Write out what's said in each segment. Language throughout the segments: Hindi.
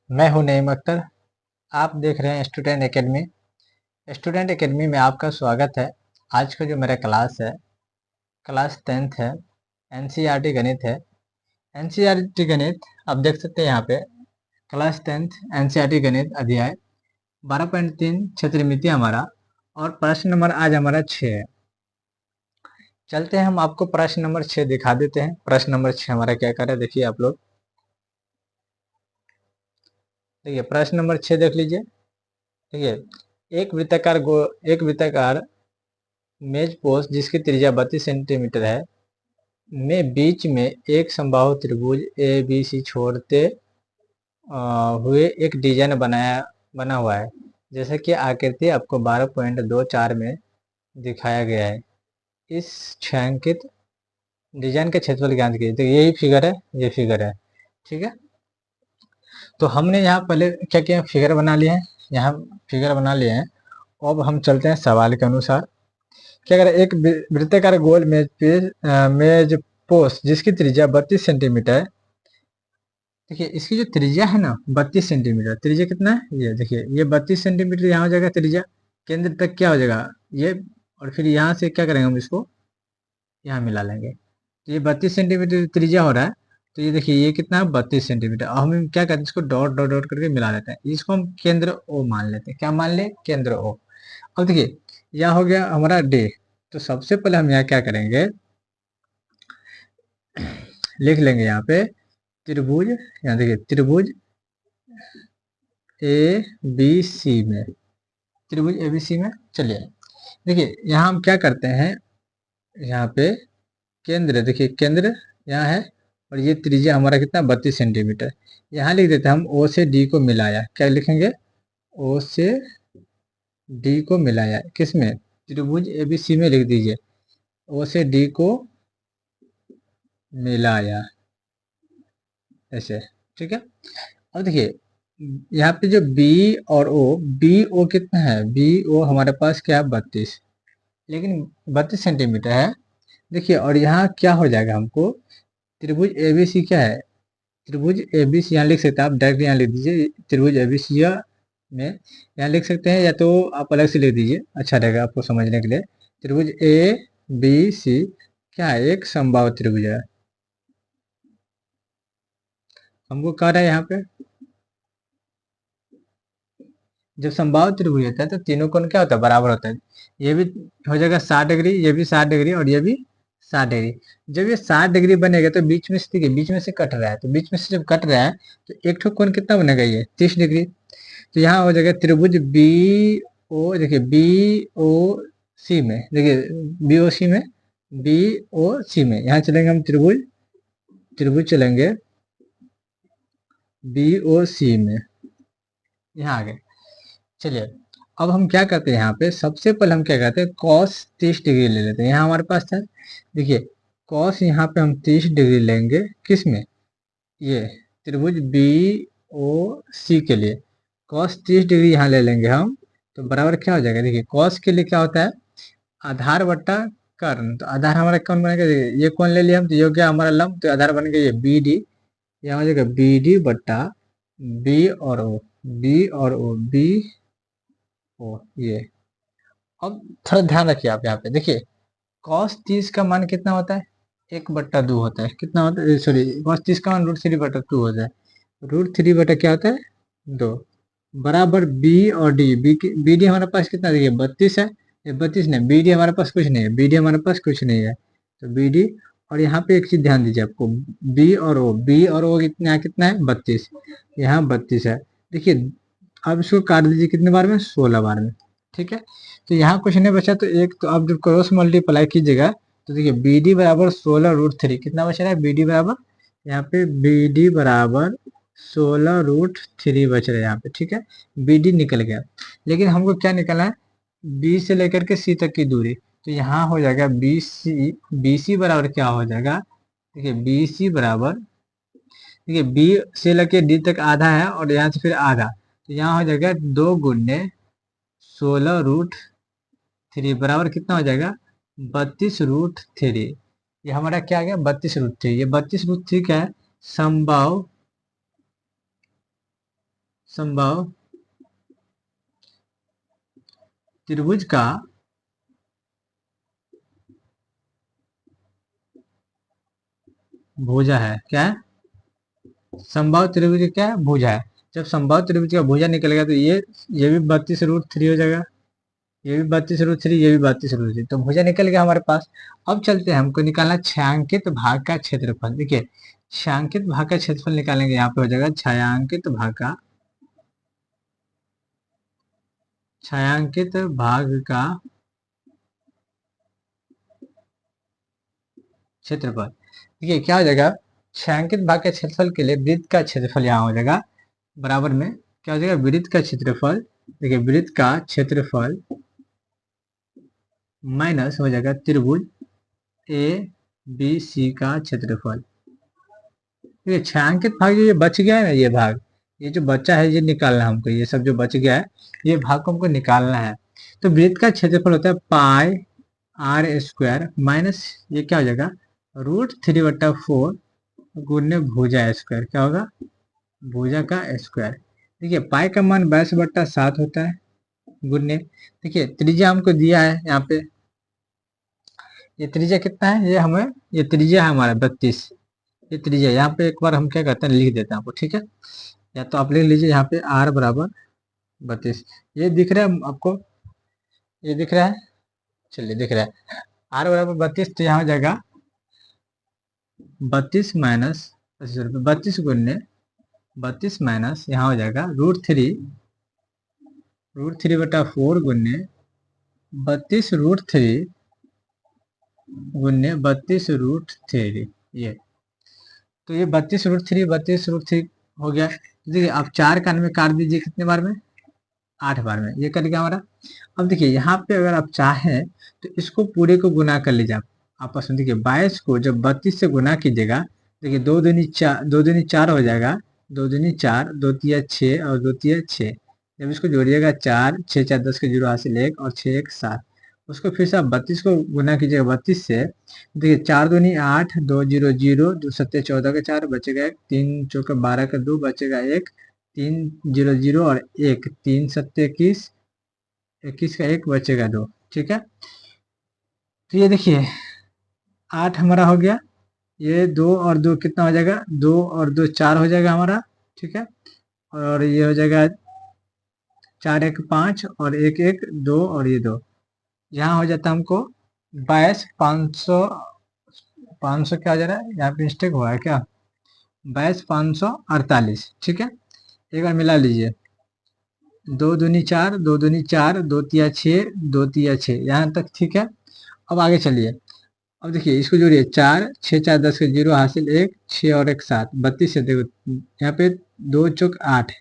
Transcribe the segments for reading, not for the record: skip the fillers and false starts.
मैं हूं नईम अख्तर। आप देख रहे हैं स्टूडेंट एकेडमी। स्टूडेंट एकेडमी में आपका स्वागत है। आज का जो मेरा क्लास है, क्लास 10th है। एनसीईआरटी गणित है। एनसीईआरटी गणित आप देख सकते हैं यहाँ पे। क्लास 10th एनसीईआरटी गणित अध्याय 12.3 क्षेत्रमिति हमारा, और प्रश्न नंबर आज हमारा 6 है। चलते हैं, हम आपको प्रश्न नंबर 6 दिखा देते हैं। प्रश्न नंबर 6 हमारा क्या कर रहा है, देखिए आप लोग। देखिए प्रश्न नंबर 6 देख लीजिए। देखिए, एक वृत्ताकार मेज पोस्ट जिसकी त्रिज्या 32 सेंटीमीटर है, में बीच में एक समबाहु त्रिभुज ए बी सी छोड़ते हुए एक डिजाइन बना हुआ है, जैसे कि आकृति आपको 12.24 में दिखाया गया है। इस छायांकित डिजाइन का क्षेत्रफल ज्ञात कीजिए। तो यही फिगर है, ये फिगर है। ठीक है, तो हमने यहाँ पहले क्या किया, फिगर बना लिए हैं। यहाँ फिगर बना लिए हैं। अब हम चलते हैं सवाल के अनुसार। क्या करें, एक वृत्ताकार गोल मेज पोस्ट जिसकी त्रिज्या 32 सेंटीमीटर है। देखिए इसकी जो त्रिज्या है ना, 32 सेंटीमीटर। त्रिज्या कितना है, ये देखिए, ये 32 सेंटीमीटर यहाँ हो जाएगा त्रिज्या। केंद्र तक क्या हो जाएगा ये, और फिर यहाँ से क्या करेंगे, हम इसको यहाँ मिला लेंगे। तो ये 32 सेंटीमीटर त्रिज्या हो रहा है। तो ये देखिए, ये कितना है, 32 सेंटीमीटर। अब हम क्या करते हैं, इसको डॉट डॉट डॉट करके मिला लेते हैं। इसको हम केंद्र ओ मान लेते हैं। क्या मान ले, केंद्र ओ। अब देखिए, यह हो गया हमारा डे। तो सबसे पहले हम यहाँ क्या करेंगे, लिख लेंगे यहाँ पे त्रिभुज। यहाँ देखिए, त्रिभुज ए बी सी में, त्रिभुज ए बी सी में। चलिए देखिए, यहाँ हम क्या करते हैं, यहाँ पे केंद्र, देखिए केंद्र यहाँ है, और ये त्रिज्या हमारा कितना, 32 सेंटीमीटर। यहाँ लिख देते हैं हम ओ से डी को मिलाया। क्या लिखेंगे, ओ से डी को मिलाया। किस में, त्रिभुज ए बी सी में लिख दीजिए, ओ से डी को मिलाया, ऐसे। ठीक है, अब देखिए यहाँ पे जो बी और ओ, बी ओ कितना है, बी ओ हमारे पास क्या है, 32, लेकिन 32 सेंटीमीटर है। देखिए, और यहाँ क्या हो जाएगा हमको, त्रिभुज एबीसी क्या है, त्रिभुज एबीसी यहाँ लिख सकते हैं आप, डायरेक्ट यहाँ लिख दीजिए त्रिभुज एबीसी में। यहाँ लिख सकते हैं, या तो आप अलग से लिख दीजिए, अच्छा रहेगा आपको समझने के लिए। त्रिभुज ए बी सी क्या है, एक समबाहु त्रिभुज है। हमको कह रहा है यहाँ पे, जब समबाहु त्रिभुज होता है तो तीनों कोण क्या होता है, बराबर होता है। ये भी हो जाएगा 60 डिग्री, ये भी 60 डिग्री, और ये भी 60 डिग्री। जब ये 60 डिग्री बनेगा तो बीच में से, देखिए बीच में से कट रहा है, तो बीच में से जब कट रहा है तो एक ठो कोण कितना बनेगा, ये 30 डिग्री। तो यहाँ हो जाएगा त्रिभुज बी ओ, देखिए बी ओ सी में, देखिए बी ओ सी में, बी ओ सी में यहाँ चलेंगे हम, त्रिभुज त्रिभुज चलेंगे बी ओ सी में, यहाँ आ गए। चलिए, अब हम क्या करते हैं, यहाँ पे सबसे पहले हम क्या करते हैं, कॉस 30 डिग्री ले लेते हैं। यहाँ हमारे पास था, देखिए कॉस, यहाँ पे हम 30 डिग्री लेंगे। किस में, ये त्रिभुज बी ओ सी के लिए कॉस 30 डिग्री यहाँ ले लेंगे हम। तो बराबर क्या हो जाएगा, देखिए कॉस के लिए क्या होता है, आधार बट्टा कर्ण। तो आधार हमारा कौन बनेगा, देखिए ये कौन ले लिया हम, तो ये हो गया हमारा लंब, तो आधार बन गया ये बी डी। यहाँ हो जाएगा बी डी बट्टा बी और ओ, बी और ओ, बी ओ, ये। अब थोड़ा ध्यान रखिए आप, यहाँ पे देखिए cos 30 का मान कितना होता है, 1/2 होता है। कितना होता है, सॉरी, cos 30 का मान √3/2 होता है। √3 बटा क्या होता है, 2, बराबर बी और डी। बी डी हमारे पास कितना, देखिए 32 है। ये 32 नहीं, बी डी हमारे पास कुछ नहीं है, बी डी हमारे पास कुछ नहीं है। तो बी डी, और यहाँ पे एक चीज ध्यान दीजिए आपको, बी और ओ, बी और ओ कितना है, 32, यहाँ 32 है। देखिए अब इसको काट दीजिए कितने बार में, 16 बार में। ठीक है, तो यहाँ कुछ नहीं बचा, तो एक, तो आप जब क्रॉस मल्टीप्लाई कीजिएगा तो देखिए बी डी बराबर 16√3, कितना बच रहा है, बी डी बराबर, यहाँ पे बी डी बराबर 16√3 बच रहा है यहाँ पे। ठीक है, बी डी निकल गया, लेकिन हमको क्या निकलना है, बी से लेकर के सी तक की दूरी। तो यहाँ हो जाएगा बी सी बराबर क्या हो जाएगा, देखिए बी सी बराबर, देखिए बी से लेकर डी तक आधा है, और यहाँ से फिर आधा, तो यहाँ हो जाएगा 2 × 16√3 बराबर कितना हो जाएगा, 32√3। ये हमारा क्या आ गया, 32√3। ये 32√3 क्या है, समबाहु समबाहु त्रिभुज का भुजा है। क्या है? समबाहु त्रिभुज का क्या है? भुजा है। जब समबाहु त्रिभुज का भुजा निकलेगा तो ये भी 32√3 हो जाएगा, ये भी 32√3, ये भी 32√3, तो भुजा निकल गया हमारे पास। अब चलते हैं, हमको निकालना छायांकित भाग का क्षेत्रफल। देखिए छायांकित भाग का क्षेत्रफल निकालेंगे, यहाँ पे हो जाएगा छायांकित भाग का क्षेत्रफल। देखिए क्या हो जाएगा, छायांकित भाग के क्षेत्रफल के लिए वृत्त का क्षेत्रफल यहाँ हो जाएगा बराबर में क्या हो जाएगा, वृत्त का क्षेत्रफल। देखिए वृत्त का क्षेत्रफल माइनस हो जाएगा त्रिभुज ए बी सी का क्षेत्रफल। ये छायांकित भाग जो ये बच गया है ना, ये भाग, ये जो बच्चा है ये निकालना है हमको, ये सब जो बच गया है ये भाग को हमको निकालना है। तो वृत्त का क्षेत्रफल होता है पाई आर स्क्वायर माइनस ये क्या हो जाएगा, √3/4 गुणे भुजा स्क्वायर। क्या होगा, भुजा का स्क्वायर। देखिए पाई का मान 22/7 होता है गुणे, देखिए त्रिज्या हमको दिया है यहाँ पे, ये त्रिज्या कितना है, ये त्रिज्या है हमारा 32, ये त्रिज्या। यहाँ पे एक बार हम क्या करते हैं, लिख देते हैं आपको, ठीक है। या तो आप लिख लीजिए यहाँ पे r बराबर 32, ये दिख रहा है आपको, ये दिख रहा है, चलिए दिख रहा है r बराबर 32, तो यहाँ हो जाएगा 32 माइनस 32 गुने 32 माइनस यहाँ हो जाएगा √3/4 गुने 32√3 गुने 32√3, ये तो ये 32√3 हो गया। देखिए आप 4 का में काट दीजिए, कितने बार में, 8 बार में, ये कट गया हमारा। अब देखिए यहाँ पे अगर आप चाहें तो इसको पूरे को गुना कर लीजिए आप आपस में। देखिए 22 को जब 32 से गुना कीजिएगा, देखिए 2 दूनी 4, 2 दूनी 4 हो जाएगा, 2 दूनी 4, 2 तिया 6 और 2 तिया 6, जब इसको जोड़िएगा 4 6 4 10 के 0 हासिल 1 और 6 1 7, उसको फिर से आप 32 को गुना कीजिएगा 32 से, देखिए 4 दूनी 8, 2 0 0, 2 सत्ते 14 का 4 बचेगा 1, 3 चौका 12 का 2 बचेगा 1, 3 0 0 और 1, 3 सत्ते 21, 21 का 1 बचेगा 2, ठीक है। तो ये देखिए 8 हमारा हो गया, ये 2 और 2 कितना हो जाएगा, 2 और 2 4 हो जाएगा हमारा, ठीक है। और ये हो जाएगा 4 1 5 और 1 1 2 और ये 2, यहाँ हो जाता है हमको 22 500, 500 क्या हो जा रहा है, यहाँ पे मिस्टेक हुआ है क्या, 22 548, ठीक है। एक बार मिला लीजिए, 2 दूनी 4, 2 दूनी 4, 2 तिया 6, 2 तिया 6, यहाँ तक ठीक है। अब आगे चलिए, अब देखिए इसको जोड़िए, 4 6 4 10 के 0 हासिल 1, 6 और 1 7, 32 से देखो यहाँ पे 2 चौक 8,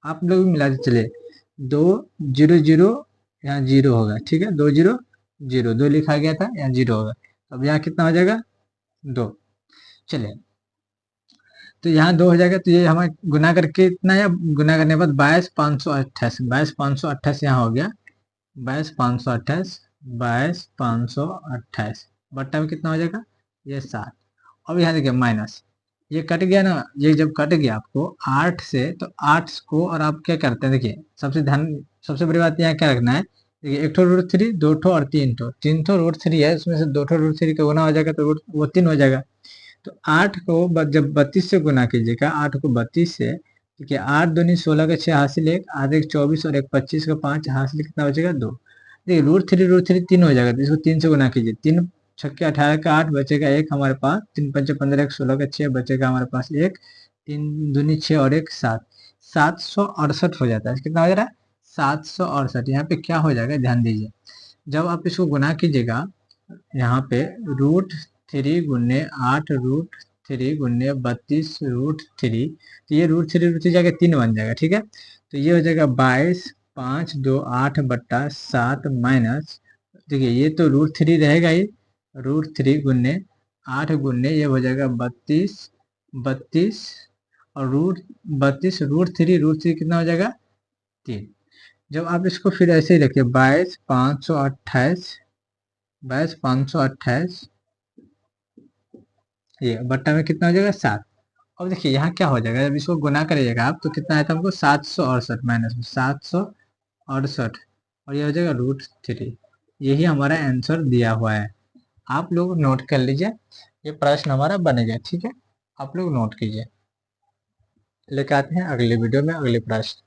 आप लोग भी मिलाते चलिए, 2 0 0 यहाँ 0 होगा, ठीक है, 2 0 0, 2 लिखा गया था यहाँ 0 होगा, अब यहाँ कितना हो जाएगा 2, चलिए तो यहाँ 2 हो जाएगा, तो ये हमें गुना करके इतना है, गुना करने के बाद 22 528, 22 528 यहाँ हो गया, 22 528, 22 528 बट्टा में कितना हो जाएगा, ये 7। अब यहाँ देखिए माइनस, ये कट गया ना, ये जब कट गया आपको 8 से, तो 8 को और आप क्या करते हैं, देखिए सबसे बड़ी बात यहाँ क्या रखना है, देखिए एक ठो √3, 2 ठो और 3 ठो, 3 ठो √3 है, उसमें से 2 ठो √3 का गुना हो जाएगा तो वो 3 हो जाएगा। तो 8 को जब 32 से गुना कीजिएगा, 8 को 32 से, ठीक है, 8 दूनी 16 का 6 हासिल 1, आधे 1 24 और 1 25 का 5 हासिल कितना बचेगा 2, देखिए √3 3 हो जाएगा, तो इसको 3 से गुना कीजिए, 3 छक्के 18 का 8 बचेगा 1 हमारे पास, 3 पंचे 15 1 16 का 6 बचेगा हमारे पास 1, 3 दूनी 6 और 1 7, 768 हो जाता है, कितना हो जा रहा है 768। यहाँ पे क्या हो जाएगा ध्यान दीजिए, जब आप इसको गुना कीजिएगा यहाँ पे √3 गुने 8 √3 गुने 32√3, तो ये √3 जाके 3 बन जाएगा, ठीक है। तो ये हो जाएगा 22 5 2 8 बट्टा 7 माइनस, देखिए ये तो √3 रहेगा ही, √3 गुने 8 गुने ये हो जाएगा 32 32 और √3 कितना हो जाएगा 3। जब आप इसको फिर ऐसे ही रखिए 22 528 ये बट्टा में कितना हो जाएगा 7, अब देखिए यहाँ क्या हो जाएगा, जब इसको गुना करिएगा आप तो कितना आता है हमको 768 माइनस में 768 और ये हो जाएगा √3। यही हमारा आंसर दिया हुआ है। आप लोग नोट कर लीजिए, ये प्रश्न हमारा बनेगा, ठीक है। आप लोग नोट कीजिए। लेकर आते हैं अगले वीडियो में अगले प्रश्न।